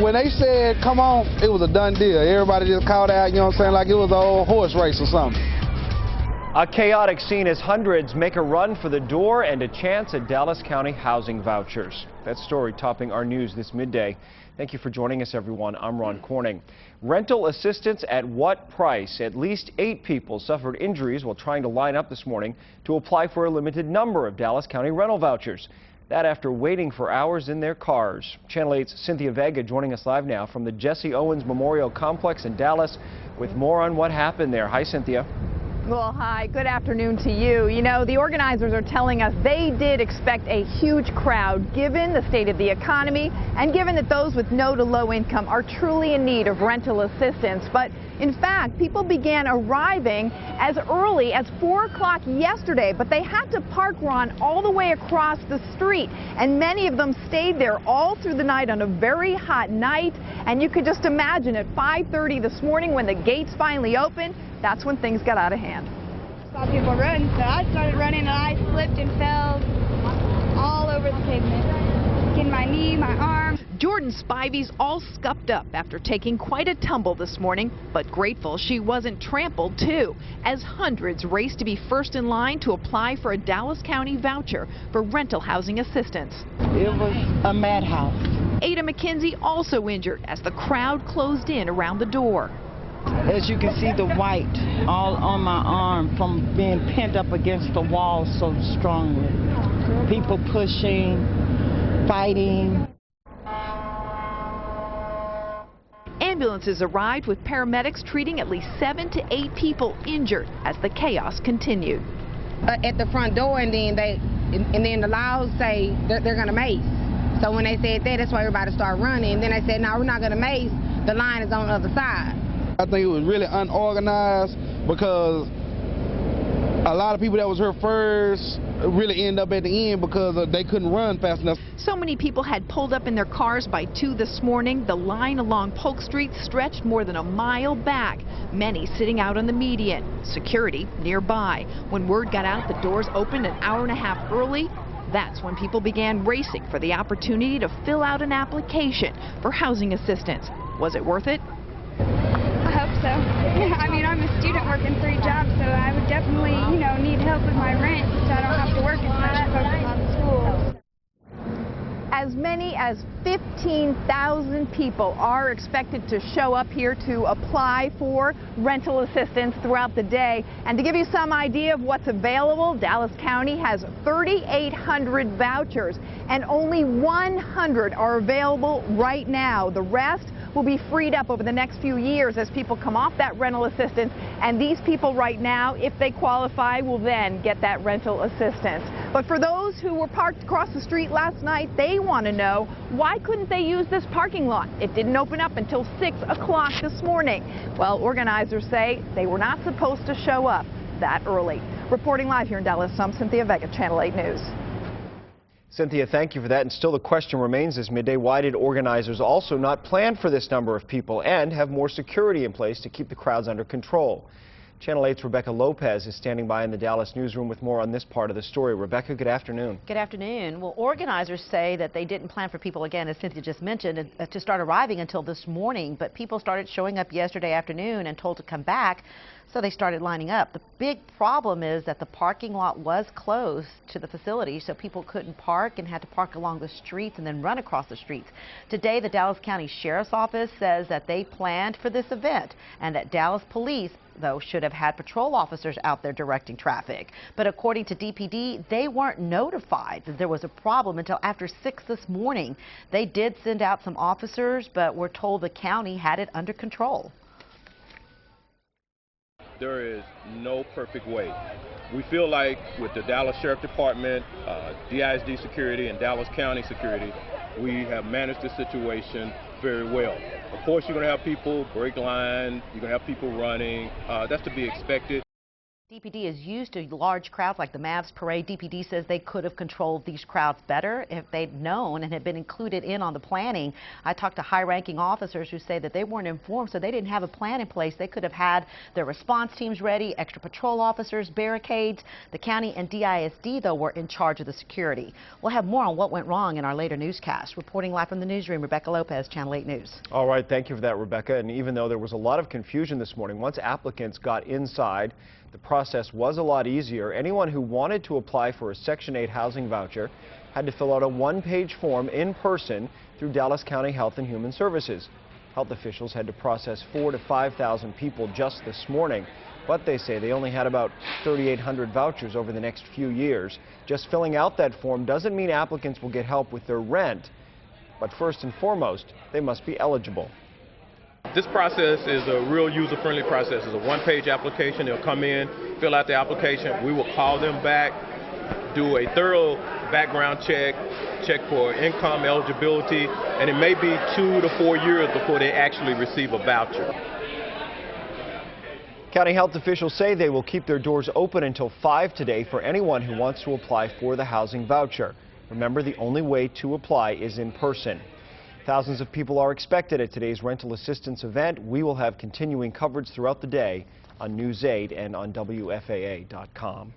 When they said, come on, it was a done deal. Everybody just called out, you know what I'm saying, like it was an old horse race or something. A chaotic scene as hundreds make a run for the door and a chance at Dallas County housing vouchers. That story topping our news this midday. Thank you for joining us, everyone. I'm Ron Corning. Rental assistance at what price? At least 8 people suffered injuries while trying to line up this morning to apply for a limited number of Dallas County rental vouchers. That after waiting for hours in their cars. Channel 8's Cynthia Vega joining us live now from the Jesse Owens Memorial Complex in Dallas with more on what happened there. Hi, Cynthia. Well, hi, good afternoon to you. You know, the organizers are telling us they did expect a huge crowd given the state of the economy and given that those with no to low income are truly in need of rental assistance. But in fact, people began arriving as early as 4 o'clock yesterday, but they had to park, Ron, all the way across the street. And many of them stayed there all through the night on a very hot night. And you could just imagine at 5:30 this morning when the gates finally opened, that's when things got out of hand. I saw people run, so I started running and I slipped and fell all over the pavement. In my knee, my arm. Jordan Spivey's all scuffed up after taking quite a tumble this morning, but grateful she wasn't trampled too, as hundreds raced to be first in line to apply for a Dallas County voucher for rental housing assistance. It was a madhouse. Ada McKenzie also injured as the crowd closed in around the door. As you can see, the white all on my arm from being pinned up against the wall so strongly. People pushing, fighting. Ambulances arrived with paramedics treating at least 7 to 8 people injured as the chaos continued. At the front door, and then the louds say they're going to mace. So when they said that, that's why everybody started running. And then they said, no, we're not going to mace. The line is on the other side. I think it was really unorganized because a lot of people that was here first really end up at the end because they couldn't run fast enough. So many people had pulled up in their cars by 2 this morning. The line along Polk Street stretched more than a mile back, many sitting out on the median. Security nearby. When word got out the doors opened an hour and a half early, that's when people began racing for the opportunity to fill out an application for housing assistance. Was it worth it? I hope so. I mean, I'm a student working 3 jobs, so I would definitely, need help with my rent so I don't have to work as much and focus on school. As many as 15,000 people are expected to show up here to apply for rental assistance throughout the day. And to give you some idea of what's available, Dallas County has 3,800 vouchers, and only 100 are available right now. The rest will be freed up over the next few years as people come off that rental assistance, and these people right now, if they qualify, will then get that rental assistance. But for those who were parked across the street last night, they want to know, why couldn't they use this parking lot? It didn't open up until 6 o'clock this morning. Well, organizers say they were not supposed to show up that early. Reporting live here in Dallas, I'm Cynthia Vega, Channel 8 News. Cynthia, thank you for that. And still the question remains this midday, why did organizers also not plan for this number of people and have more security in place to keep the crowds under control? Channel 8's Rebecca Lopez is standing by in the Dallas newsroom with more on this part of the story. Rebecca, good afternoon. Good afternoon. Well, organizers say that they didn't plan for people, again, as Cynthia just mentioned, to start arriving until this morning, but people started showing up yesterday afternoon and told to come back, so they started lining up. The big problem is that the parking lot was closed to the facility, so people couldn't park and had to park along the streets and then run across the streets. Today, the Dallas County Sheriff's Office says that they planned for this event and that Dallas Police, though, should have had patrol officers out there directing traffic. But according to DPD, they weren't notified that there was a problem until after 6 this morning. They did send out some officers, but were told the county had it under control. There is no perfect way. We feel like with the Dallas Sheriff Department, DISD Security, and Dallas County Security, we have managed the situation very well. Of course, you're going to have people break line, you're going to have people running. That's to be expected. DPD is used to large crowds like the Mavs parade. DPD says they could have controlled these crowds better if they'd known and had been included in on the planning. I talked to high-ranking officers who say that they weren't informed, so they didn't have a plan in place. They could have had their response teams ready, extra patrol officers, barricades. The county and DISD, though, were in charge of the security. We'll have more on what went wrong in our later newscast. Reporting live from the newsroom, Rebecca Lopez, Channel 8 News. All right, thank you for that, Rebecca. And even though there was a lot of confusion this morning, once applicants got inside, the process was a lot easier. Anyone who wanted to apply for a Section 8 housing voucher had to fill out a one-page form in person through Dallas County Health and Human Services. Health officials had to process 4,000 to 5,000 people just this morning, but they say they only had about 3,800 vouchers over the next few years. Just filling out that form doesn't mean applicants will get help with their rent, but first and foremost, they must be eligible. This process is a real user-friendly process. It's a one-page application. They'll come in, fill out the application. We will call them back, do a thorough background check for income eligibility, and it may be 2 to 4 years before they actually receive a voucher. County health officials say they will keep their doors open until 5 today for anyone who wants to apply for the housing voucher. Remember, the only way to apply is in person. Thousands of people are expected at today's rental assistance event. We will have continuing coverage throughout the day on News 8 and on WFAA.com.